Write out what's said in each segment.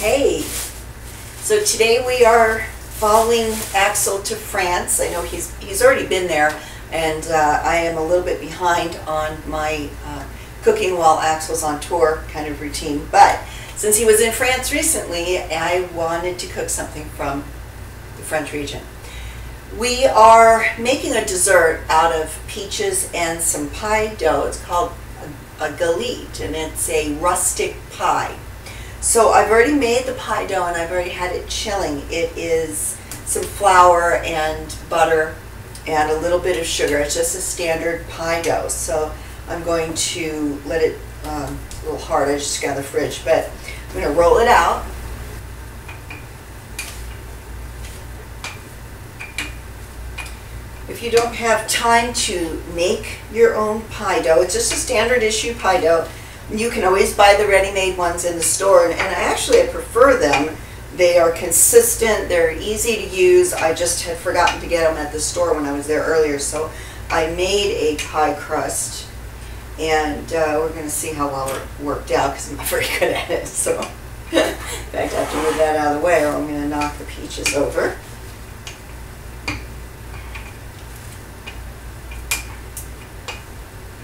Hey, so today we are following Axel to France. I know he's already been there, and I am a little bit behind on my cooking while Axel's on tour kind of routine. But since he was in France recently, I wanted to cook something from the French region. We are making a dessert out of peaches and some pie dough. It's called a galette, and it's a rustic pie. So I've already made the pie dough and I've already had it chilling. It is some flour and butter and a little bit of sugar. It's just a standard pie dough. So I'm going to let it, a little hard, I just got out of the fridge, but I'm going to roll it out. If you don't have time to make your own pie dough, it's just a standard issue pie dough. You can always buy the ready-made ones in the store, and I prefer them. They are consistent, they're easy to use. I just had forgotten to get them at the store when I was there earlier, so I made a pie crust, and we're going to see how well it worked out because I'm not very good at it. So in fact, I have to move that out of the way or I'm going to knock the peaches over.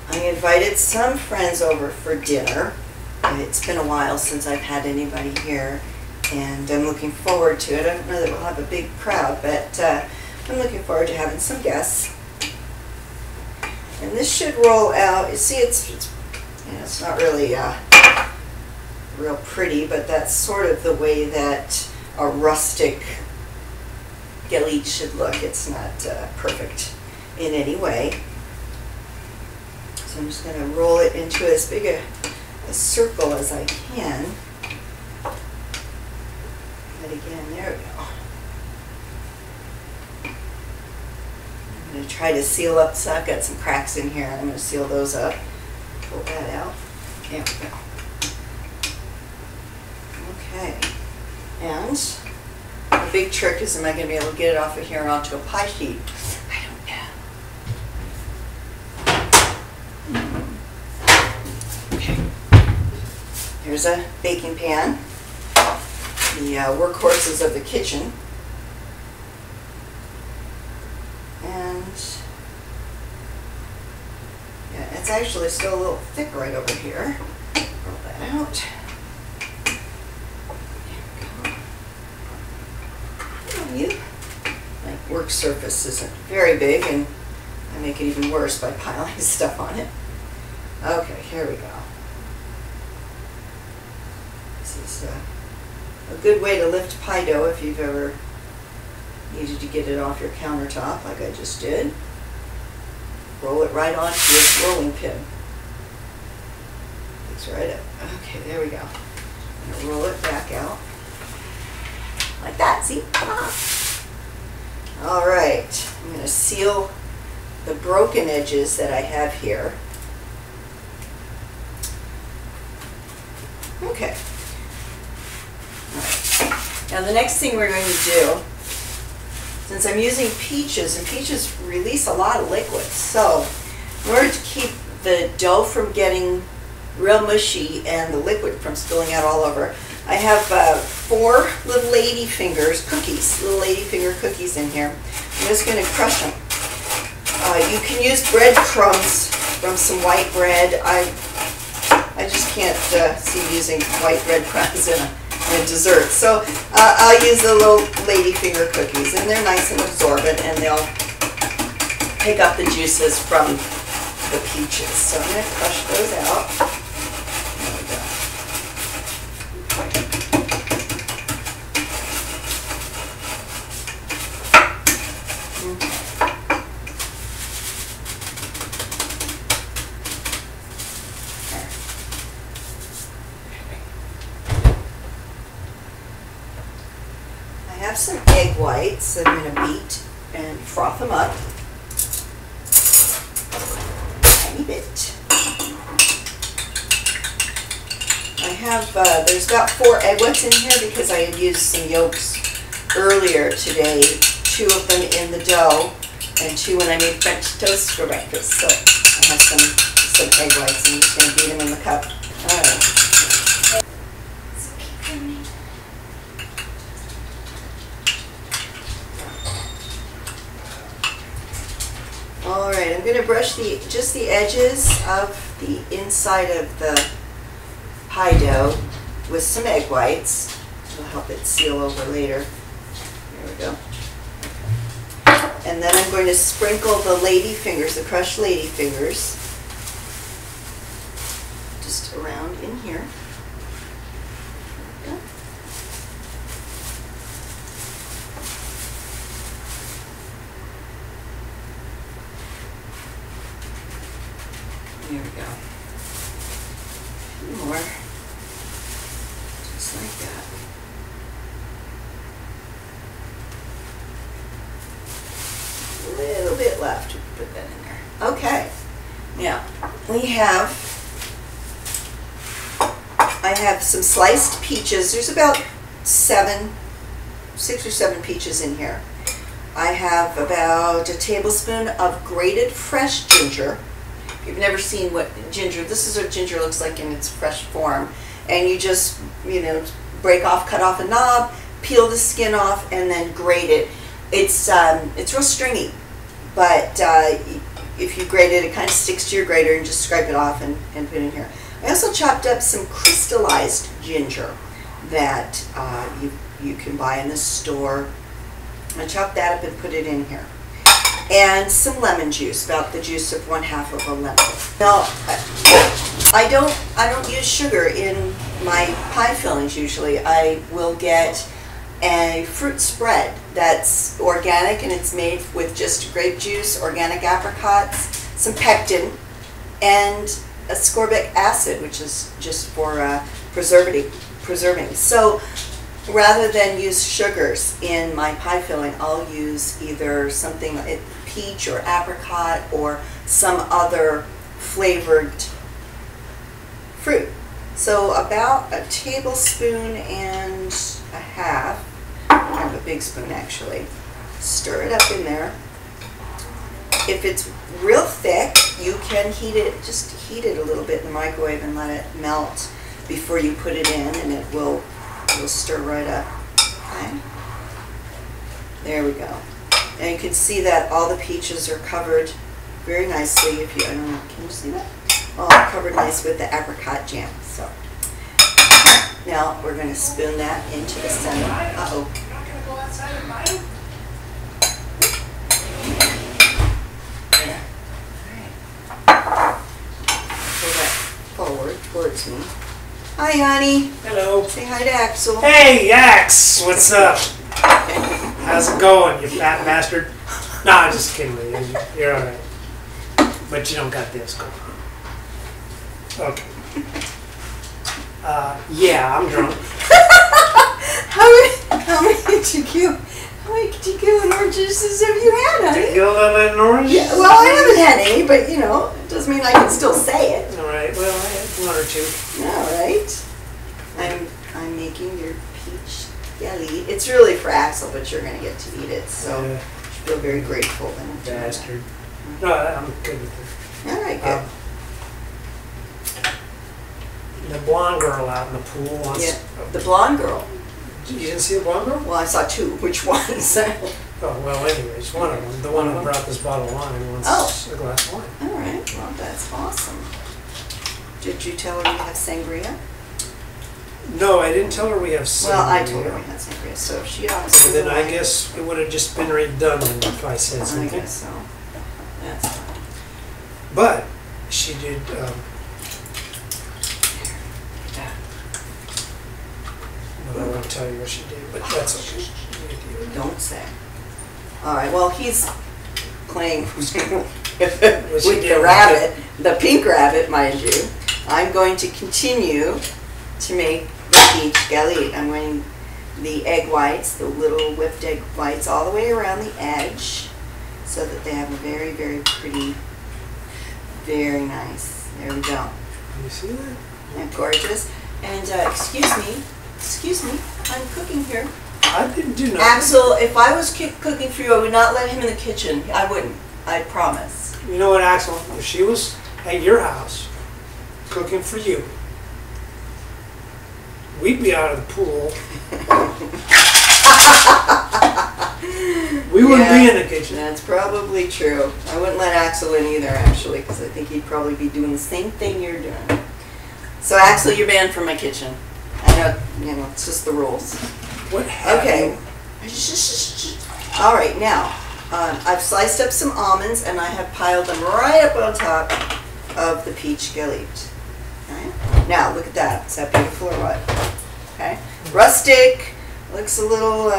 I invited some friends over for dinner. It's been a while since I've had anybody here, and I'm looking forward to it. I don't know that we'll have a big crowd, but I'm looking forward to having some guests. And this should roll out. You see, it's not really real pretty, but that's sort of the way that a rustic galette should look. It's not perfect in any way. So I'm just going to roll it into as big a circle as I can. And again, there we go. I'm going to try to seal up, so I've got some cracks in here, and I'm going to seal those up. Pull that out. There we go. Okay. And the big trick is, am I going to be able to get it off of here and onto a pie sheet? Here's a baking pan, the workhorses of the kitchen, and yeah, it's actually still a little thick right over here. Roll that out. There we go. My work surface isn't very big, and I make it even worse by piling stuff on it. Okay, here we go. This is a good way to lift pie dough if you've ever needed to get it off your countertop like I just did. Roll it right onto this rolling pin. It's right up. Okay, there we go. I'm going to roll it back out like that. See? All right. I'm going to seal the broken edges that I have here. Okay. Now the next thing we're going to do, since I'm using peaches, and peaches release a lot of liquid, so in order to keep the dough from getting real mushy and the liquid from spilling out all over, I have 4 little ladyfinger cookies in here. I'm just going to crush them. You can use breadcrumbs from some white bread. I just can't see using white breadcrumbs in a dessert. So I'll use the little ladyfinger cookies, and they're nice and absorbent, and they'll pick up the juices from the peaches. So I'm going to crush those out. There we go. I have some egg whites that I'm going to beat and froth them up a tiny bit. I have, there's about 4 egg whites in here because I had used some yolks earlier today, 2 of them in the dough and 2 when I made French toast for breakfast. So I have some egg whites, and I'm just going to beat them in the cup. All right. going to brush just the edges of the inside of the pie dough with some egg whites. It'll help it seal over later. There we go. And then I'm going to sprinkle the lady fingers, the crushed lady fingers, just around in here. There we go. There we go. A few more. Just like that. A little bit left. Put that in there. Okay. Now, I have some sliced peaches. There's about 6 or 7 peaches in here. I have about a tablespoon of grated fresh ginger. If you've never seen what ginger, this is what ginger looks like in its fresh form. And you just, cut off a knob, peel the skin off, and then grate it. It's real stringy, but if you grate it, it kind of sticks to your grater, and just scrape it off and put it in here. I also chopped up some crystallized ginger that you can buy in the store. I chopped that up and put it in here. And some lemon juice, about the juice of 1/2 of a lemon. Now, I don't use sugar in my pie fillings usually. I will get a fruit spread that's organic, and it's made with just grape juice, organic apricots, some pectin, and ascorbic acid, which is just for preserving. So rather than use sugars in my pie filling, I'll use either something like peach or apricot or some other flavored fruit. So about a tablespoon and a half, kind of a big spoon actually. Stir it up in there. If it's real thick, you can just heat it a little bit in the microwave and let it melt before you put it in, and it'll stir right up. Okay. There we go. And you can see that all the peaches are covered very nicely. I don't know, can you see that? All covered nice with the apricot jam. So now we're going to spoon that into the center. Uh-oh. There. All right. Pull that forward towards me. Hi, honey. Hello. Say hi to Axel. Hey, Ax. What's up? How's it going, you fat bastard? No, I'm just kidding with you. You're all right. But you don't got this going on. Okay. Yeah, I'm drunk. How many tequila and orange juices have you had, honey? Tequila and orange? Yeah, well, I haven't had any, but it doesn't mean I can still say it. All right. Well, I had 1 or 2. All right. I'm making your peach Galette. It's really for Axel, but you're going to get to eat it, so you feel very grateful. Bastard. No, I'm good with it. All right, good. The blonde girl out in the pool wants... Yeah, the blonde girl. You didn't see the blonde girl? Well, I saw 2. Which ones? Oh, well, anyways, one of them. The one who brought this bottle of wine wants a glass of wine. All right. Well, that's awesome. Did you tell her you have sangria? No, I didn't tell her we have sangria. Well, I told her we had sangria, so she obviously... So then I guess it would have just been redundant if I said something. I guess so. That's fine. But she did... I won't tell you what she did, but that's okay. Don't say. All right. Well, he's playing with the rabbit, the pink rabbit, mind you. I'm going to continue to make the peach galette. I'm going the egg whites, the little whipped egg whites, all the way around the edge, so that they have a very, very pretty, very nice. There we go. You see that? Isn't that gorgeous? And excuse me, I'm cooking here. I didn't do nothing. Axel, if I was cooking for you, I would not let him in the kitchen. I wouldn't. I promise. You know what, Axel? If she was at your house cooking for you, we'd be out of the pool. We wouldn't be in the kitchen. That's probably true. I wouldn't let Axel in either, actually, because I think he'd probably be doing the same thing you're doing. So, Axel, you're banned from my kitchen. I know, it's just the rules. What happened? Okay. All right, now, I've sliced up some almonds, and I have piled them right up on top of the peach galette. Right? Now, look at that. Is that beautiful or what? Okay. Rustic. Looks a little,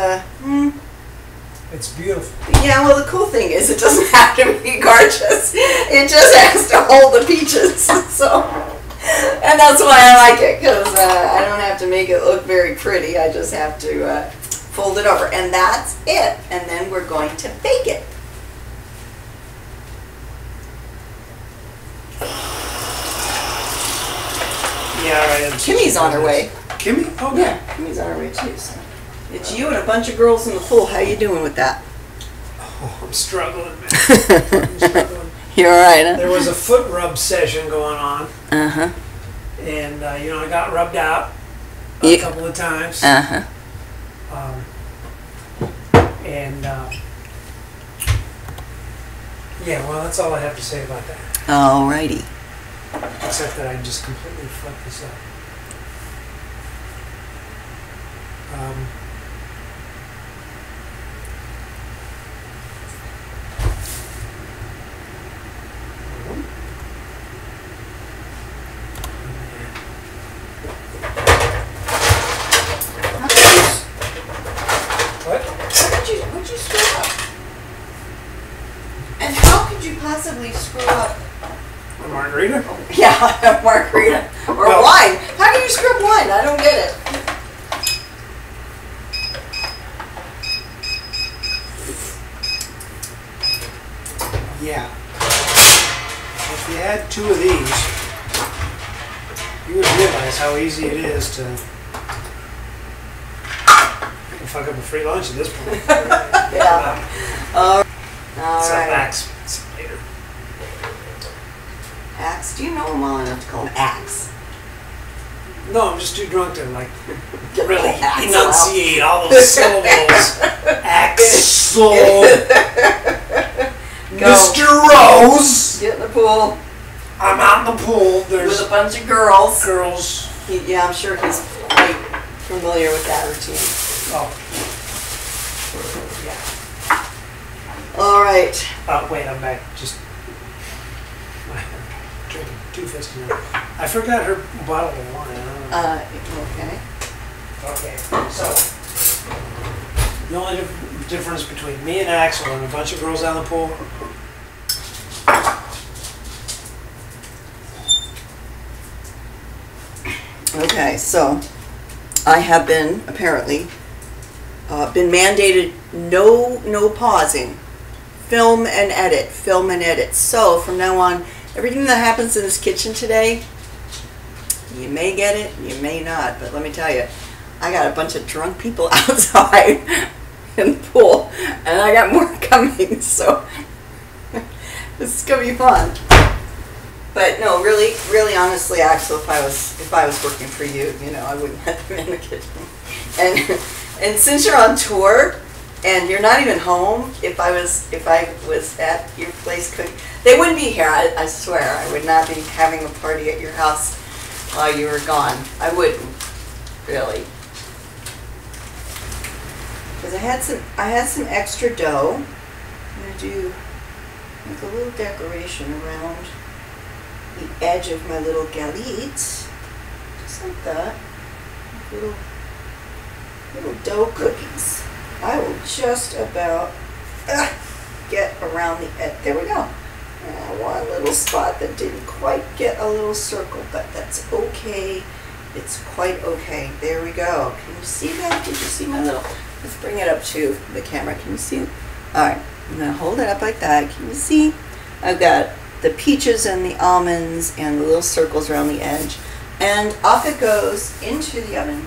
It's beautiful. Yeah, well, the cool thing is it doesn't have to be gorgeous. It just has to hold the peaches. So, and that's why I like it, because I don't have to make it look very pretty. I just have to fold it over. And that's it. And then we're going to bake it. Yeah, all right. Kimmy's on her way. Kimmy? Oh, yeah. Kimmy's on her way too. So. It's you and a bunch of girls in the pool. How you doing with that? Oh, I'm struggling, man. I'm struggling. You're all right, huh? There was a foot rub session going on. Uh-huh. And, I got rubbed out a couple of times. Uh-huh. Yeah, well, that's all I have to say about that. All righty. Except that I just completely fucked this up. What? What'd you screw up? And how could you possibly screw up? A margarita? Yeah, a margarita. Or wine. How can you screw up wine? I don't get it. Yeah. If you had 2 of these, you would realize how easy it is to fuck up a free lunch at this point. Yeah. All Some right. Axe later. Axe? Do you know him well enough to call him Axe? No, I'm just too drunk to Get really the Axe enunciate all those syllables. Axel. Mr. Rose. Get in the pool. I'm out in the pool. There's With a bunch of girls. girls. Yeah, I'm sure he's quite familiar with that routine. Oh. Yeah. All right. Oh, wait, I'm back. Just drinking 250 now. I forgot her bottle of wine. I don't know. Okay. Okay, so the only difference between me and Axel and a bunch of girls out in the pool. Okay, so I have been apparently been mandated no pausing, film and edit, film and edit. So from now on, everything that happens in this kitchen today, you may get it, you may not. But let me tell you, I got a bunch of drunk people outside in the pool, and I got more coming. So this is gonna be fun. But no, really, honestly, Axel, if I was working for you, I wouldn't have them in the kitchen. And since you're on tour and you're not even home, if I was at your place cooking, they wouldn't be here. I swear, I would not be having a party at your house while you were gone. I wouldn't, really, because I had some extra dough. I'm gonna do like a little decoration around the edge of my little galette, just like that. Little dough cookies. I will just about get around the edge. There we go. One little spot that didn't quite get a little circle, but that's okay. It's quite okay. There we go. Can you see that? Did you see my little? Let's bring it up to the camera. Can you see it? All right. I'm gonna hold it up like that. Can you see? I've got the peaches and the almonds and the little circles around the edge, and off it goes into the oven.